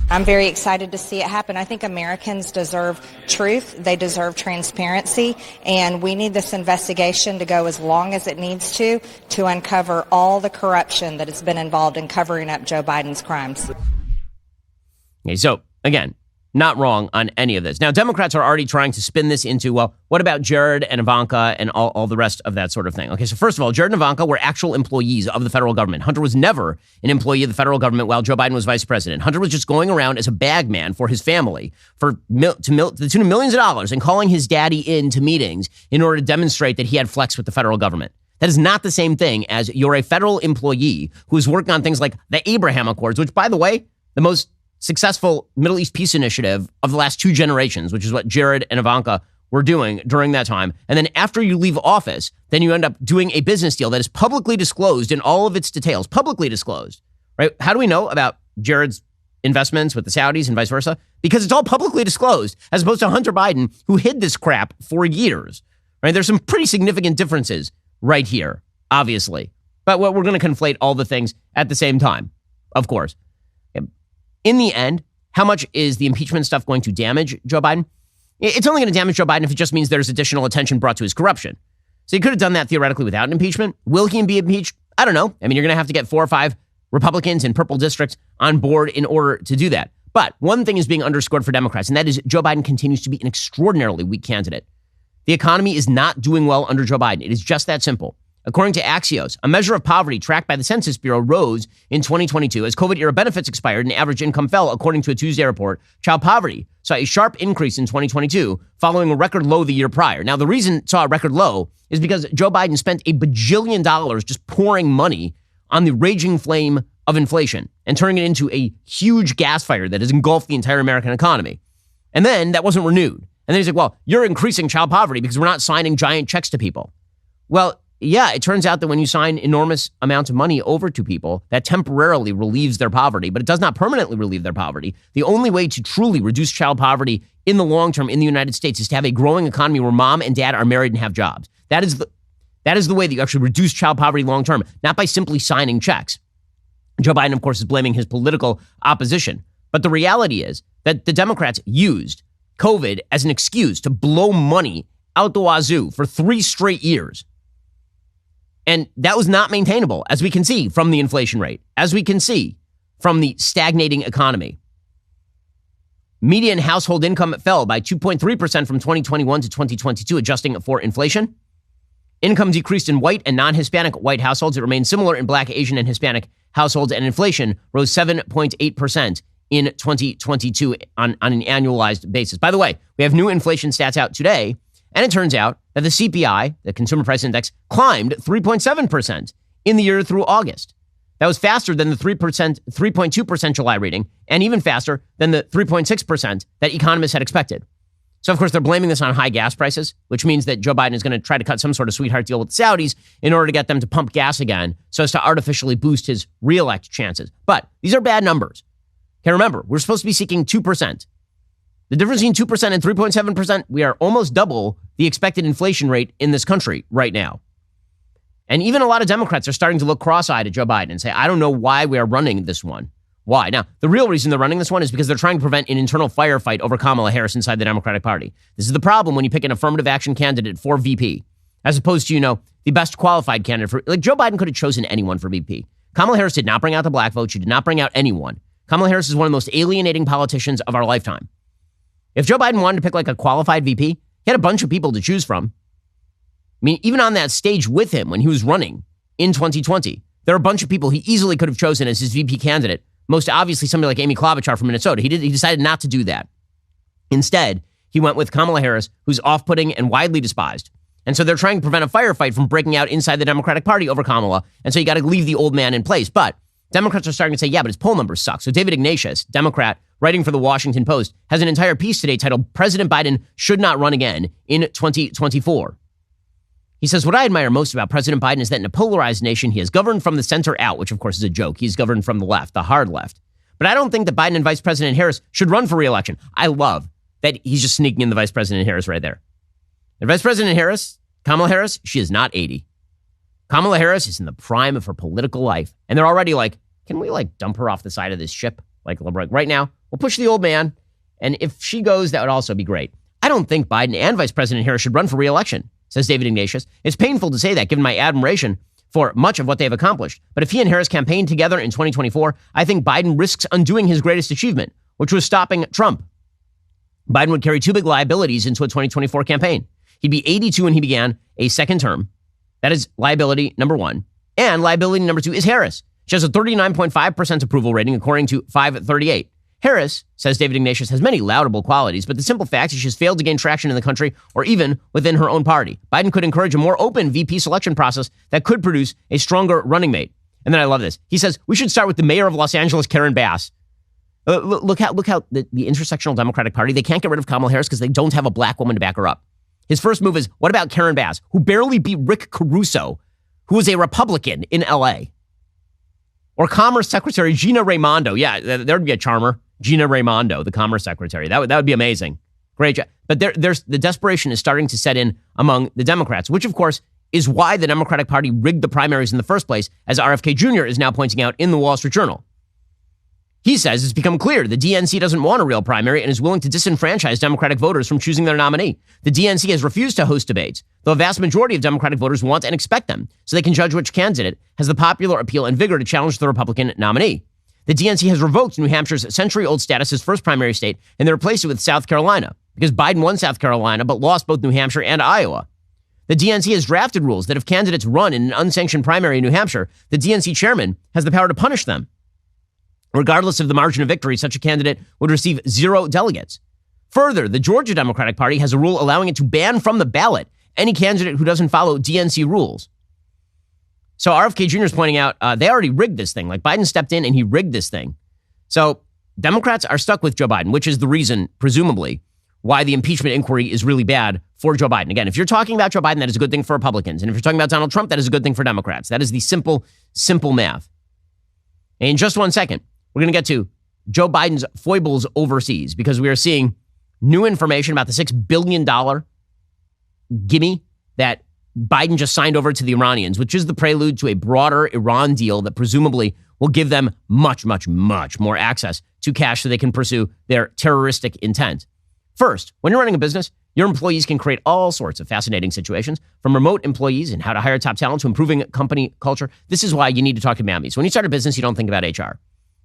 I'm very excited to see it happen. I think Americans deserve truth. They deserve transparency. And we need this investigation to go as long as it needs to uncover all the corruption that has been involved in covering up Joe Biden's crimes. Okay, so again, not wrong on any of this. Now, Democrats are already trying to spin this into, well, what about Jared and Ivanka and all the rest of that sort of thing? Okay, so first of all, Jared and Ivanka were actual employees of the federal government. Hunter was never an employee of the federal government while Joe Biden was vice president. Hunter was just going around as a bag man for his family to the tune of millions of dollars and calling his daddy into meetings in order to demonstrate that he had flex with the federal government. That is not the same thing as you're a federal employee who is working on things like the Abraham Accords, which, by the way, the most successful Middle East peace initiative of the last 2 generations, which is what Jared and Ivanka were doing during that time. And then after you leave office, then you end up doing a business deal that is publicly disclosed in all of its details, publicly disclosed, right? How do we know about Jared's investments with the Saudis and vice versa? Because it's all publicly disclosed, as opposed to Hunter Biden, who hid this crap for years, right? There's some pretty significant differences right here, obviously. But we're going to conflate all the things at the same time, of course. In the end, how much is the impeachment stuff going to damage Joe Biden? It's only going to damage Joe Biden if it just means there's additional attention brought to his corruption. So he could have done that theoretically without an impeachment. Will he be impeached? I don't know. I mean, you're going to have to get 4 or 5 Republicans in purple districts on board in order to do that. But one thing is being underscored for Democrats, and that is Joe Biden continues to be an extraordinarily weak candidate. The economy is not doing well under Joe Biden. It is just that simple. According to Axios, a measure of poverty tracked by the Census Bureau rose in 2022 as COVID-era benefits expired and average income fell, according to a Tuesday report. Child poverty saw a sharp increase in 2022, following a record low the year prior. Now, the reason it saw a record low is because Joe Biden spent $1 bajillion just pouring money on the raging flame of inflation and turning it into a huge gas fire that has engulfed the entire American economy. And then that wasn't renewed. And then he's like, well, you're increasing child poverty because we're not signing giant checks to people. Well, yeah, it turns out that when you sign enormous amounts of money over to people, that temporarily relieves their poverty, but it does not permanently relieve their poverty. The only way to truly reduce child poverty in the long term in the United States is to have a growing economy where mom and dad are married and have jobs. That is the way that you actually reduce child poverty long term, not by simply signing checks. Joe Biden, of course, is blaming his political opposition. But the reality is that the Democrats used COVID as an excuse to blow money out the wazoo for 3 straight years. And that was not maintainable, as we can see from the inflation rate, as we can see from the stagnating economy. Median household income fell by 2.3% from 2021 to 2022, adjusting for inflation. Income decreased in white and non-Hispanic white households. It remained similar in Black, Asian, and Hispanic households, and inflation rose 7.8% in 2022 on an annualized basis. By the way, we have new inflation stats out today, and it turns out that the CPI, the Consumer Price Index, climbed 3.7% in the year through August. That was faster than the 3.2% July reading, and even faster than the 3.6% that economists had expected. So, of course, they're blaming this on high gas prices, which means that Joe Biden is going to try to cut some sort of sweetheart deal with the Saudis in order to get them to pump gas again so as to artificially boost his reelect chances. But these are bad numbers. Okay, remember, we're supposed to be seeking 2%. The difference between 2% and 3.7%, we are almost double the expected inflation rate in this country right now. And even a lot of Democrats are starting to look cross-eyed at Joe Biden and say, I don't know why we are running this one. Why? Now, the real reason they're running this one is because they're trying to prevent an internal firefight over Kamala Harris inside the Democratic Party. This is the problem when you pick an affirmative action candidate for VP, as opposed to, the best qualified candidate for, like Joe Biden could have chosen anyone for VP. Kamala Harris did not bring out the black vote. She did not bring out anyone. Kamala Harris is one of the most alienating politicians of our lifetime. If Joe Biden wanted to pick like a qualified VP, he had a bunch of people to choose from. I mean, even on that stage with him when he was running in 2020, there are a bunch of people he easily could have chosen as his VP candidate. Most obviously, somebody like Amy Klobuchar from Minnesota. He decided not to do that. Instead, he went with Kamala Harris, who's off-putting and widely despised. And so they're trying to prevent a firefight from breaking out inside the Democratic Party over Kamala. And so you got to leave the old man in place. But Democrats are starting to say, yeah, but his poll numbers suck. So David Ignatius, Democrat, writing for the Washington Post, has an entire piece today titled President Biden Should Not Run Again in 2024. He says, what I admire most about President Biden is that in a polarized nation, he has governed from the center out, which of course is a joke. He's governed from the left, the hard left. But I don't think that Biden and Vice President Harris should run for re-election. I love that he's just sneaking in the Vice President Harris right there. And Vice President Harris, Kamala Harris, she is not 80. Kamala Harris is in the prime of her political life. And they're already like, can we dump her off the side of this ship? Like right now, we'll push the old man. And if she goes, that would also be great. I don't think Biden and Vice President Harris should run for re-election, says David Ignatius. It's painful to say that given my admiration for much of what they've accomplished. But if he and Harris campaign together in 2024, I think Biden risks undoing his greatest achievement, which was stopping Trump. Biden would carry 2 big liabilities into a 2024 campaign. He'd be 82 when he began a second term. That is liability number 1. And liability number 2 is Harris. She has a 39.5% approval rating, according to 538. Harris, says David Ignatius, has many laudable qualities, but the simple fact is she has failed to gain traction in the country or even within her own party. Biden could encourage a more open VP selection process that could produce a stronger running mate. And then I love this. He says, we should start with the mayor of Los Angeles, Karen Bass. Look how the intersectional Democratic Party, they can't get rid of Kamala Harris because they don't have a black woman to back her up. His first move is, what about Karen Bass, who barely beat Rick Caruso, who was a Republican in L.A.? Or Commerce Secretary Gina Raimondo. Yeah, there'd be a charmer. Gina Raimondo, the Commerce Secretary. That would be amazing. Great job. But there's the desperation is starting to set in among the Democrats, which, of course, is why the Democratic Party rigged the primaries in the first place, as RFK Jr. is now pointing out in the Wall Street Journal. He says it's become clear the DNC doesn't want a real primary and is willing to disenfranchise Democratic voters from choosing their nominee. The DNC has refused to host debates, though a vast majority of Democratic voters want and expect them, so they can judge which candidate has the popular appeal and vigor to challenge the Republican nominee. The DNC has revoked New Hampshire's century-old status as first primary state, and they replaced it with South Carolina, because Biden won South Carolina but lost both New Hampshire and Iowa. The DNC has drafted rules that if candidates run in an unsanctioned primary in New Hampshire, the DNC chairman has the power to punish them. Regardless of the margin of victory, such a candidate would receive 0 delegates. Further, the Georgia Democratic Party has a rule allowing it to ban from the ballot any candidate who doesn't follow DNC rules. So RFK Jr. is pointing out they already rigged this thing. Like Biden stepped in and he rigged this thing. So Democrats are stuck with Joe Biden, which is the reason, presumably, why the impeachment inquiry is really bad for Joe Biden. Again, if you're talking about Joe Biden, that is a good thing for Republicans. And if you're talking about Donald Trump, that is a good thing for Democrats. That is the simple math. And in just one second, we're going to get to Joe Biden's foibles overseas because we are seeing new information about the $6 billion gimme that Biden just signed over to the Iranians, which is the prelude to a broader Iran deal that presumably will give them much, much, much more access to cash so they can pursue their terroristic intent. First, when you're running a business, your employees can create all sorts of fascinating situations, from remote employees and how to hire top talent to improving company culture. This is why you need to talk to Bambi. So when you start a business, you don't think about HR.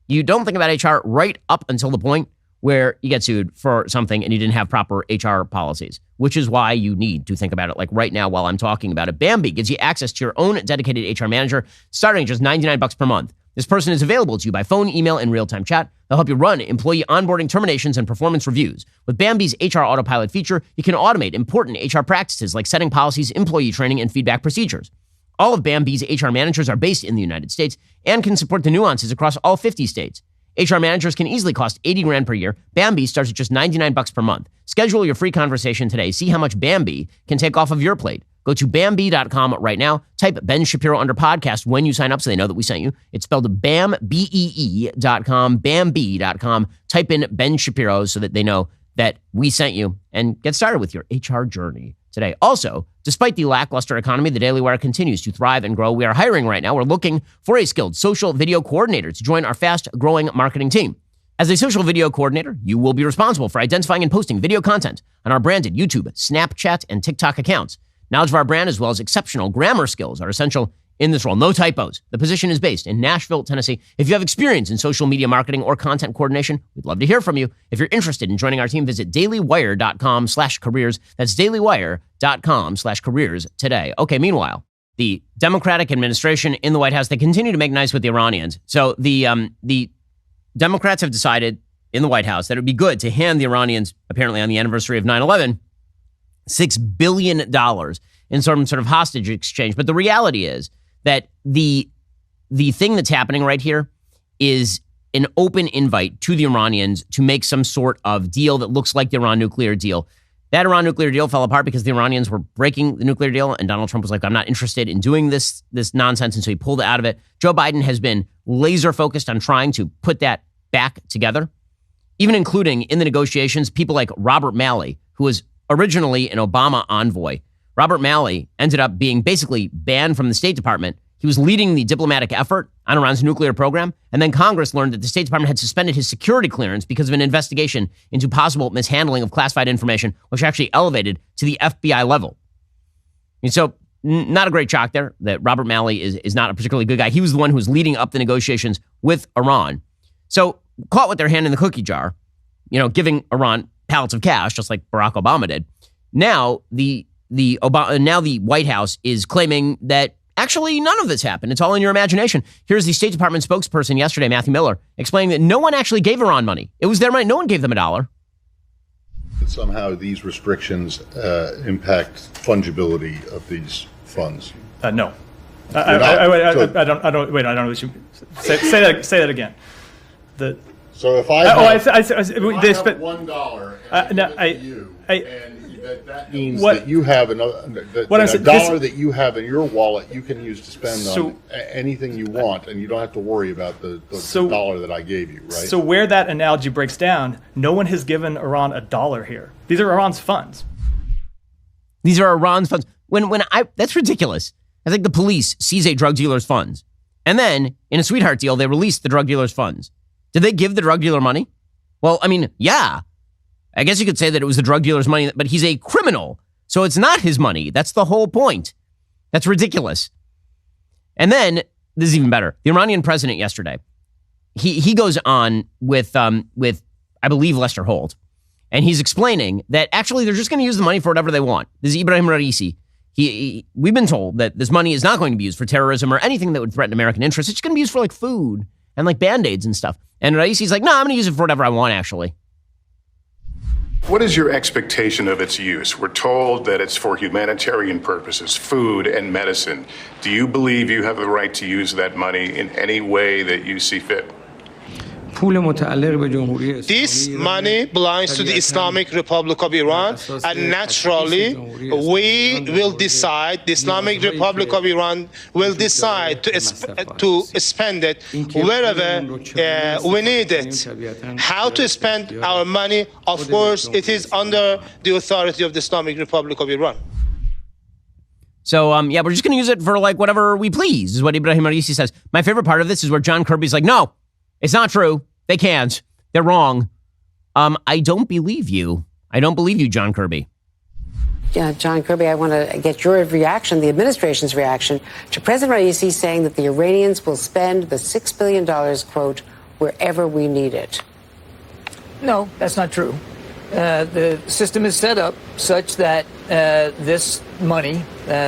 You don't think about HR right up until the point where you get sued for something and you didn't have proper HR policies, which is why you need to think about it like right now while I'm talking about it. Bambi gives you access to your own dedicated HR manager starting at just $99 per month. This person is available to you by phone, email, and real-time chat. They'll help you run employee onboarding, terminations, and performance reviews. With Bambi's HR Autopilot feature, you can automate important HR practices like setting policies, employee training, and feedback procedures. All of Bambi's HR managers are based in the United States and can support the nuances across all 50 states. HR managers can easily cost $80,000 per year. Bambi starts at just $99 per month. Schedule your free conversation today. See how much Bambi can take off of your plate. Go to Bambi.com right now. Type Ben Shapiro under podcast when you sign up so they know that we sent you. It's spelled BAM, BEE.com, Bambi.com. Type in Ben Shapiro so that they know that we sent you and get started with your HR journey today. Also, despite the lackluster economy, the Daily Wire continues to thrive and grow. We are hiring right now. We're looking for a skilled social video coordinator to join our fast-growing marketing team. As a social video coordinator, you will be responsible for identifying and posting video content on our branded YouTube, Snapchat, and TikTok accounts. Knowledge of our brand as well as exceptional grammar skills are essential in this role. No typos. The position is based in Nashville, Tennessee. If you have experience in social media marketing or content coordination, we'd love to hear from you. If you're interested in joining our team, visit dailywire.com/careers. That's dailywire.com/careers today. Okay, meanwhile, the Democratic administration in the White House, they continue to make nice with the Iranians. So the Democrats have decided in the White House that it would be good to hand the Iranians, apparently on the anniversary of 9/11, $6 billion in some sort of hostage exchange. But the reality is that the thing that's happening right here is an open invite to the Iranians to make some sort of deal that looks like the Iran nuclear deal. That Iran nuclear deal fell apart because the Iranians were breaking the nuclear deal, and Donald Trump was like, I'm not interested in doing this nonsense, and so he pulled out of it. Joe Biden has been laser focused on trying to put that back together, even including in the negotiations, people like Robert Malley, who was originally an Obama envoy. Robert Malley ended up being basically banned from the State Department. He was leading the diplomatic effort on Iran's nuclear program, and then Congress learned that the State Department had suspended his security clearance because of an investigation into possible mishandling of classified information, which actually elevated to the FBI level. And so, not a great shock there that Robert Malley is not a particularly good guy. He was the one who was leading up the negotiations with Iran. So, caught with their hand in the cookie jar, giving Iran pallets of cash, just like Barack Obama did. Now, the White House is claiming that actually none of this happened. It's all in your imagination. Here's the State Department spokesperson yesterday, Matthew Miller, explaining that no one actually gave Iran money. It was their money. No one gave them $1. Somehow these restrictions impact fungibility of these funds. No. I don't know what you say that again. So if I have $1 and that means that you have another $1 that you have in your wallet you can use to spend on anything you want, and you don't have to worry about the dollar that I gave you, right? So where that analogy breaks down, no one has given Iran $1 here. These are Iran's funds. These are Iran's funds. That's ridiculous. I think the police seize a drug dealer's funds, and then in a sweetheart deal they release the drug dealer's funds. Did they give the drug dealer money? Well, I mean, yeah. I guess you could say that it was the drug dealer's money, but he's a criminal, so it's not his money. That's the whole point. That's ridiculous. And then, this is even better. The Iranian president yesterday, he goes on with I believe, Lester Holt, and he's explaining that actually they're just going to use the money for whatever they want. This is Ibrahim Raisi. We've been told that this money is not going to be used for terrorism or anything that would threaten American interests. It's going to be used for like food and like Band-Aids and stuff. And Raisi's like, no, I'm going to use it for whatever I want, actually. What is your expectation of its use? We're told that it's for humanitarian purposes, food and medicine. Do you believe you have the right to use that money in any way that you see fit? This money belongs to the Islamic Republic of Iran, and naturally, we will decide, the Islamic Republic of Iran will decide to spend it wherever we need it. How to spend our money, of course, it is under the authority of the Islamic Republic of Iran. So, we're just going to use it for like whatever we please, is what Ebrahim Raisi says. My favorite part of this is where John Kirby's like, no, it's not true. They can't. They're wrong. I don't believe you. I don't believe you, John Kirby. Yeah, John Kirby, I want to get your reaction, the administration's reaction to President Raisi saying that the Iranians will spend the $6 billion, quote, wherever we need it. No, that's not true. The system is set up such that this money,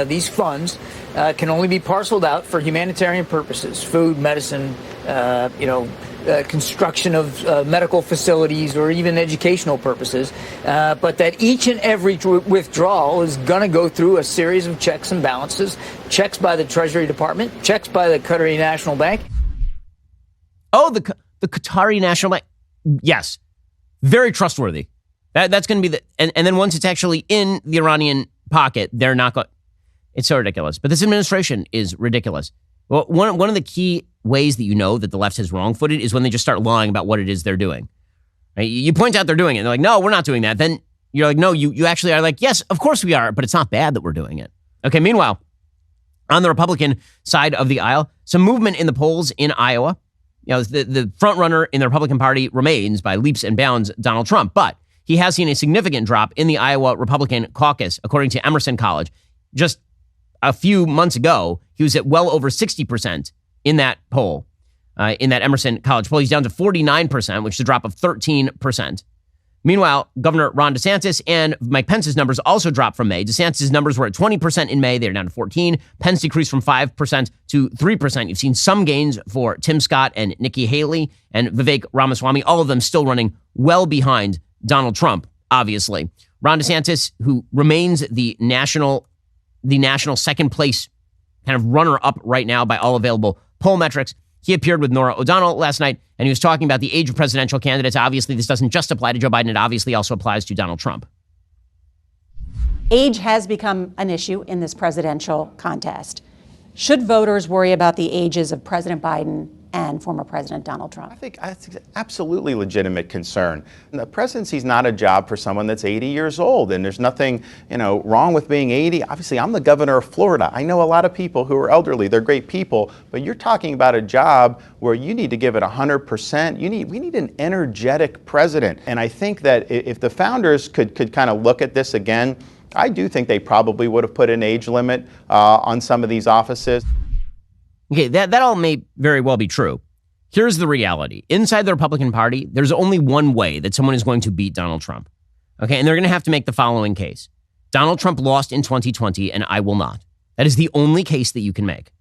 these funds, can only be parceled out for humanitarian purposes, food, medicine, construction of medical facilities or even educational purposes, but that each and every withdrawal is going to go through a series of checks and balances, checks by the Treasury Department, checks by the Qatari National Bank. Oh, the Qatari National Bank. Yes. Very trustworthy. That's going to be and then once it's actually in the Iranian pocket, they're not going. It's so ridiculous. But this administration is ridiculous. Well, one of the key ways that you know that the left has wrong-footed is when they just start lying about what it is they're doing. Right? You point out they're doing it. And they're like, no, we're not doing that. Then you're like, no, you actually are like, yes, of course we are, but it's not bad that we're doing it. Okay, meanwhile, on the Republican side of the aisle, some movement in the polls in Iowa. You know, the front runner in the Republican Party remains by leaps and bounds Donald Trump, but he has seen a significant drop in the Iowa Republican caucus, according to Emerson College. Just a few months ago, he was at well over 60% in that poll, in that Emerson College poll. He's down to 49%, which is a drop of 13%. Meanwhile, Governor Ron DeSantis and Mike Pence's numbers also dropped from May. DeSantis' numbers were at 20% in May. They're down to 14%. Pence decreased from 5% to 3%. You've seen some gains for Tim Scott and Nikki Haley and Vivek Ramaswamy, all of them still running well behind Donald Trump, obviously. Ron DeSantis, who remains the national second place kind of runner-up right now by all available poll metrics. He appeared with Norah O'Donnell last night, and he was talking about the age of presidential candidates. Obviously, this doesn't just apply to Joe Biden. It obviously also applies to Donald Trump. Age has become an issue in this presidential contest. Should voters worry about the ages of President Biden and former President Donald Trump? I think that's absolutely legitimate concern. The presidency is not a job for someone that's 80 years old, and there's nothing, wrong with being 80. Obviously, I'm the governor of Florida. I know a lot of people who are elderly. They're great people, but you're talking about a job where you need to give it 100%. We need an energetic president, and I think that if the founders could kind of look at this again, I do think they probably would have put an age limit on some of these offices. Okay, that all may very well be true. Here's the reality. Inside the Republican Party, there's only one way that someone is going to beat Donald Trump. Okay, and they're going to have to make the following case. Donald Trump lost in 2020, and I will not. That is the only case that you can make.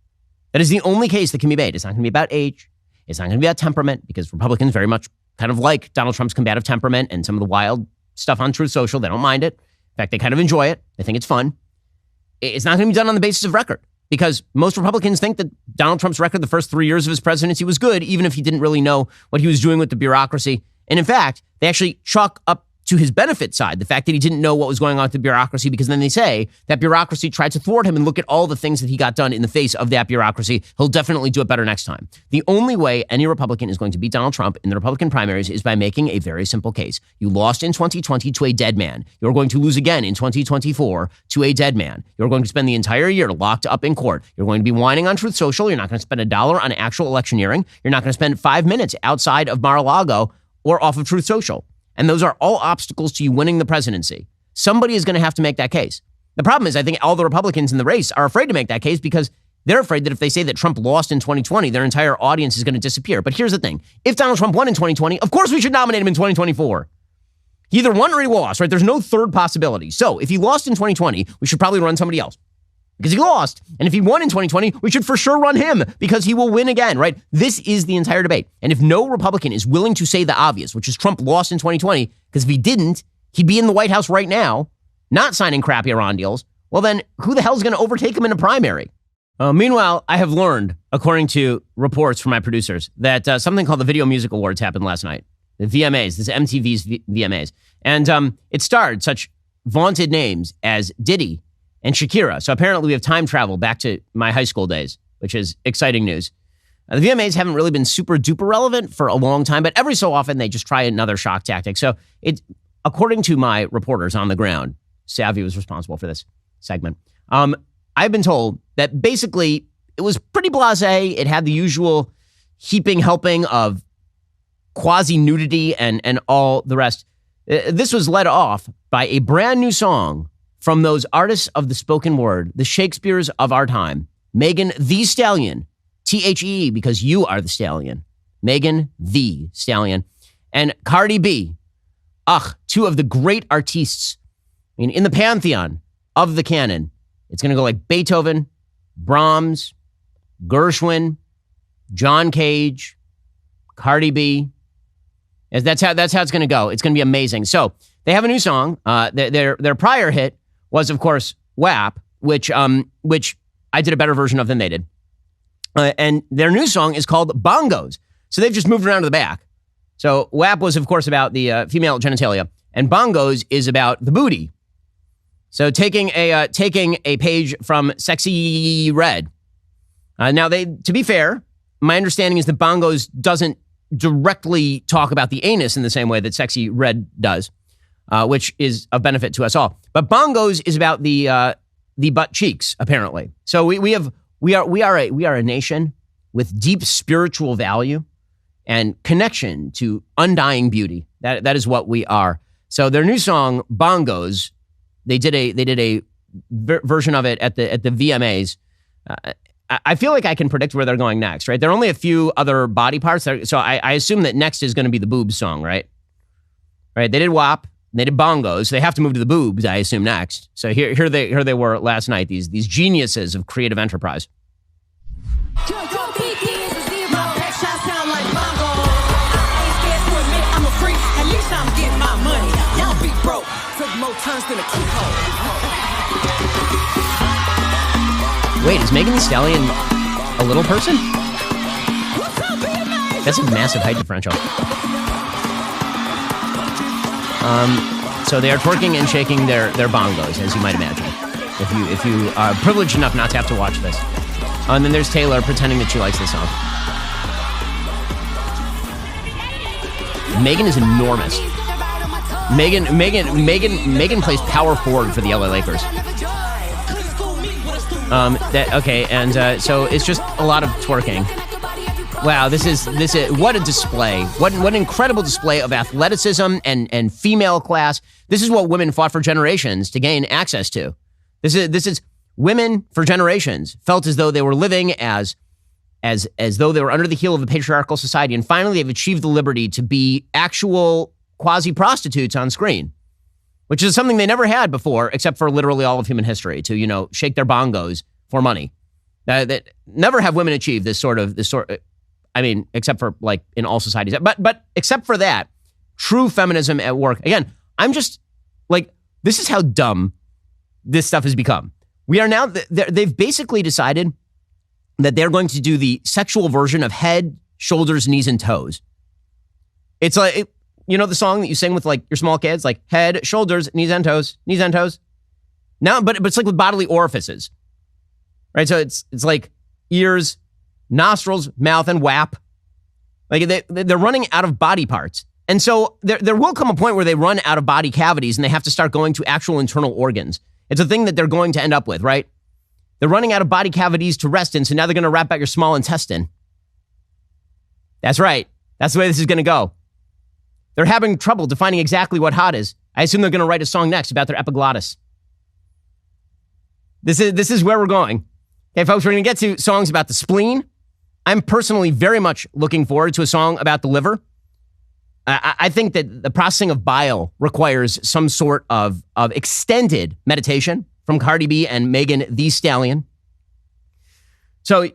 That is the only case that can be made. It's not going to be about age. It's not going to be about temperament, because Republicans very much kind of like Donald Trump's combative temperament and some of the wild stuff on Truth Social. They don't mind it. In fact, they kind of enjoy it. They think it's fun. It's not going to be done on the basis of record, because most Republicans think that Donald Trump's record the first 3 years of his presidency was good, even if he didn't really know what he was doing with the bureaucracy. And in fact, they actually chalk up to his benefit side the fact that he didn't know what was going on with the bureaucracy, because then they say that bureaucracy tried to thwart him, and look at all the things that he got done in the face of that bureaucracy. He'll definitely do it better next time. The only way any Republican is going to beat Donald Trump in the Republican primaries is by making a very simple case. You lost in 2020 to a dead man. You're going to lose again in 2024 to a dead man. You're going to spend the entire year locked up in court. You're going to be whining on Truth Social. You're not going to spend $1 on actual electioneering. You're not going to spend 5 minutes outside of Mar-a-Lago or off of Truth Social. And those are all obstacles to you winning the presidency. Somebody is going to have to make that case. The problem is, I think all the Republicans in the race are afraid to make that case, because they're afraid that if they say that Trump lost in 2020, their entire audience is going to disappear. But here's the thing. If Donald Trump won in 2020, of course we should nominate him in 2024. He either won or he lost, right? There's no third possibility. So if he lost in 2020, we should probably run somebody else. because he lost. And if he won in 2020, we should for sure run him because he will win again, right? This is the entire debate. And if no Republican is willing to say the obvious, which is Trump lost in 2020, because if he didn't, he'd be in the White House right now, not signing crappy Iran deals, well then who the hell is going to overtake him in a primary? Meanwhile, I have learned, according to reports from my producers, that something called the Video Music Awards happened last night. The VMAs, this is MTV's VMAs. And it starred such vaunted names as Diddy and Shakira. So apparently we have time travel back to my high school days, which is exciting news. The VMAs haven't really been super duper relevant for a long time, but every so often they just try another shock tactic. So according to my reporters on the ground, Savvy was responsible for this segment. I've been told that basically it was pretty blasé. It had the usual heaping helping of quasi-nudity and all the rest. This was led off by a brand new song from those artists of the spoken word, the Shakespeares of our time. Megan the Stallion, Thee, because you are the stallion. Megan the Stallion. And Cardi B. Two of the great artists. I mean, in the pantheon of the canon. It's going to go like Beethoven, Brahms, Gershwin, John Cage, Cardi B. That's how it's going to go. It's going to be amazing. So they have a new song. Their prior hit was, of course, WAP, which I did a better version of than they did. And their new song is called Bongos. So they've just moved around to the back. So WAP was, of course, about the female genitalia, and Bongos is about the booty. So taking a page from Sexy Red. Now, to be fair, my understanding is that Bongos doesn't directly talk about the anus in the same way that Sexy Red does, which is of benefit to us all. But Bongos is about the butt cheeks, apparently. So we are a nation with deep spiritual value and connection to undying beauty. That is what we are. So their new song, Bongos. They did a version of it at the VMAs. I feel like I can predict where they're going next, right? There are only a few other body parts. So I assume that next is going to be the boobs song, right? Right? They did WAP. They did Bongos. So they have to move to the boobs, I assume, next. So here they were last night. These geniuses of creative enterprise. Wait, is Megan Thee Stallion a little person? That's a massive height differential. So they are twerking and shaking their bongos, as you might imagine, if you are privileged enough not to have to watch this. And then there's Taylor pretending that she likes this song. Megan is enormous. Megan plays power forward for the LA Lakers. So it's just a lot of twerking. Wow, this is what a display. What an incredible display of athleticism and female class. This is what women fought for generations to gain access to. This is women for generations felt as though they were living as though they were under the heel of a patriarchal society, and finally they've achieved the liberty to be actual quasi-prostitutes on screen, which is something they never had before, except for literally all of human history, to shake their bongos for money. That never have women achieved this sort. I mean, except for like in all societies, but except for that, true feminism at work. Again, I'm just like, this is how dumb this stuff has become. We are now, they've basically decided that they're going to do the sexual version of head, shoulders, knees, and toes. It's like, the song that you sing with like your small kids, like head, shoulders, knees, and toes. Now, but it's like with bodily orifices, right? So it's like ears, nostrils, mouth, and WAP. Like they're running out of body parts. And so there will come a point where they run out of body cavities and they have to start going to actual internal organs. It's a thing that they're going to end up with, right? They're running out of body cavities to rest in, so now they're going to wrap out your small intestine. That's right. That's the way this is going to go. They're having trouble defining exactly what hot is. I assume they're going to write a song next about their epiglottis. This is where we're going. Okay, folks, we're going to get to songs about the spleen. I'm personally very much looking forward to a song about the liver. I think that the processing of bile requires some sort of extended meditation. from Cardi B and Megan Thee Stallion. So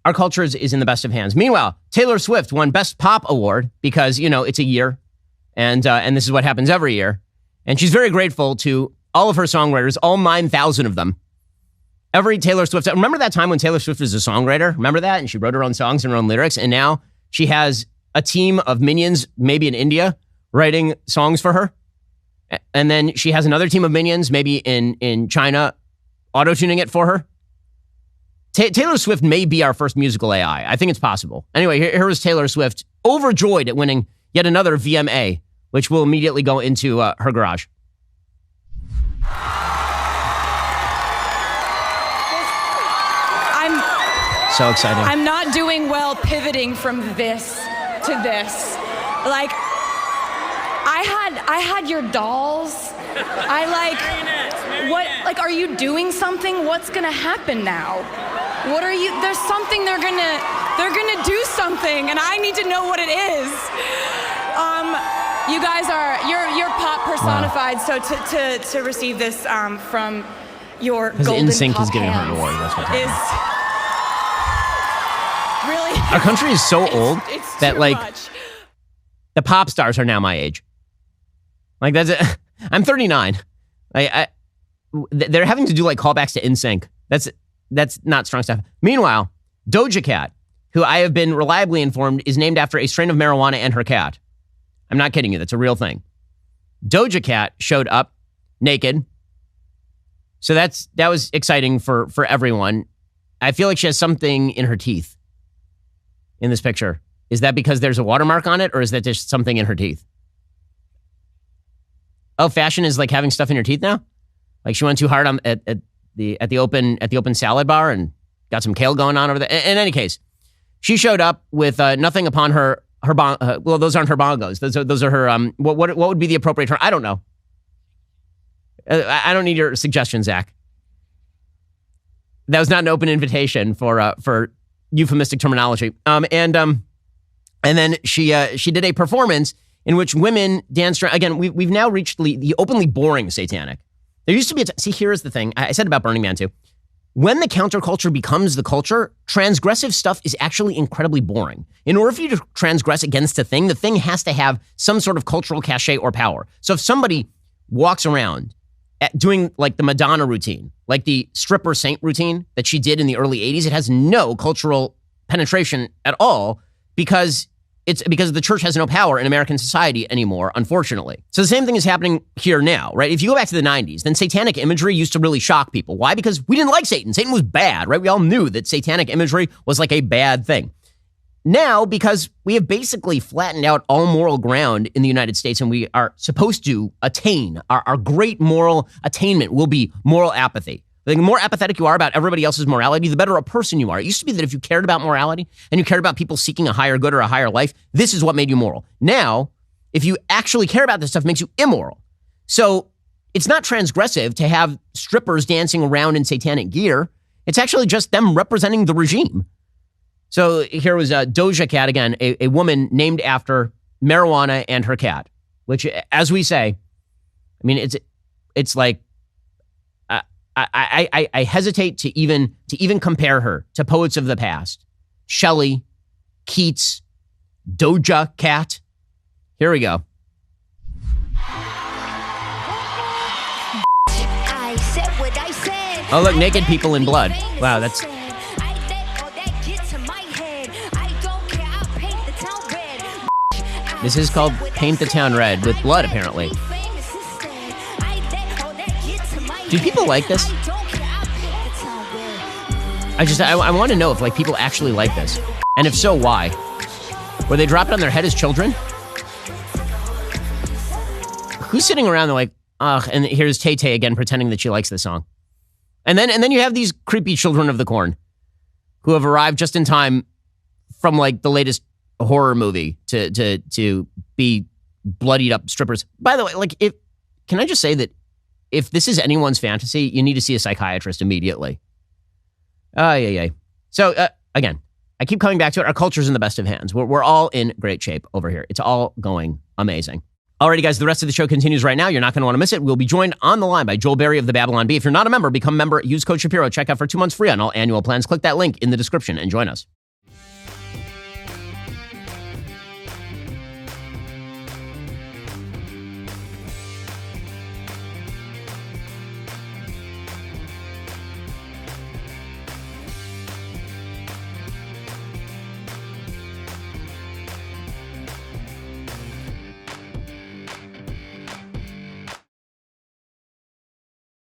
our culture is in the best of hands. Meanwhile, Taylor Swift won Best Pop Award because, it's a year, and this is what happens every year. And she's very grateful to all of her songwriters, all 9,000 of them. Every Taylor Swift. Remember that time when Taylor Swift was a songwriter? Remember that? And she wrote her own songs and her own lyrics. And now she has a team of minions, maybe in India, writing songs for her. And then she has another team of minions, maybe in China, auto-tuning it for her. Taylor Swift may be our first musical AI. I think it's possible. Anyway, here was Taylor Swift, overjoyed at winning yet another VMA, which will immediately go into her garage. So exciting. I'm not doing well pivoting from this to this. Like, I had your dolls. Are you doing something? What's gonna happen now? What are you, there's something they're gonna do something, and I need to know what it is. You guys you're pop personified, wow. So to receive this from your golden NSYNC pop is giving hands her an award. That's what's happening. Really, our country is so old it's that much. The pop stars are now my age. That's it. I'm 39. They're having to do callbacks to NSYNC. That's not strong stuff. Meanwhile, Doja Cat, who I have been reliably informed is named after a strain of marijuana and her cat. I'm not kidding you. That's a real thing. Doja Cat showed up naked. So that was exciting for everyone. I feel like she has something in her teeth in this picture. Is that because there's a watermark on it, or is that just something in her teeth? Oh, fashion is having stuff in your teeth now? She went too hard at the open salad bar and got some kale going on over there. In any case, she showed up with nothing upon her well, those aren't her bongos. Those are her what would be the appropriate term? I don't know. I don't need your suggestion, Zach. That was not an open invitation for euphemistic terminology. And then she did a performance in which women danced around. Again, we've now reached the openly boring satanic. There used to be see, here's the thing. I said about Burning Man too. When the counterculture becomes the culture, transgressive stuff is actually incredibly boring. In order for you to transgress against a thing, the thing has to have some sort of cultural cachet or power. So if somebody walks around doing the Madonna routine, the stripper saint routine that she did in the early 80s, it has no cultural penetration at all because the church has no power in American society anymore, unfortunately. So the same thing is happening here now, right? If you go back to the 90s, then satanic imagery used to really shock people. Why? Because we didn't like Satan. Satan was bad, right? We all knew that satanic imagery was a bad thing. Now, because we have basically flattened out all moral ground in the United States and we are supposed to attain, our great moral attainment will be moral apathy. The more apathetic you are about everybody else's morality, the better a person you are. It used to be that if you cared about morality and you cared about people seeking a higher good or a higher life, this is what made you moral. Now, if you actually care about this stuff, it makes you immoral. So it's not transgressive to have strippers dancing around in satanic gear. It's actually just them representing the regime. So here was Doja Cat, again, a woman named after marijuana and her cat, which, as we say, I mean, it's I hesitate to even compare her to poets of the past. Shelley, Keats, Doja Cat. Here we go. Oh, look, naked people in blood. Wow, that's... This is called Paint the Town Red with blood, apparently. Do people like this? I want to know if people actually like this. And if so, why? Were they dropped on their head as children? Who's sitting around and ugh, and here's Tay-Tay again pretending that she likes this song. And then you have these creepy children of the corn who have arrived just in time from the latest horror movie to be bloodied up strippers. By the way, can I just say that if this is anyone's fantasy, you need to see a psychiatrist immediately. Yeah. So again, I keep coming back to it. Our culture's in the best of hands. We're all in great shape over here. It's all going amazing. Alrighty, guys, the rest of the show continues right now. You're not going to want to miss it. We'll be joined on the line by Joel Berry of the Babylon Bee. If you're not a member, become a member. Use code Shapiro. Check out for 2 months free on all annual plans. Click that link in the description and join us.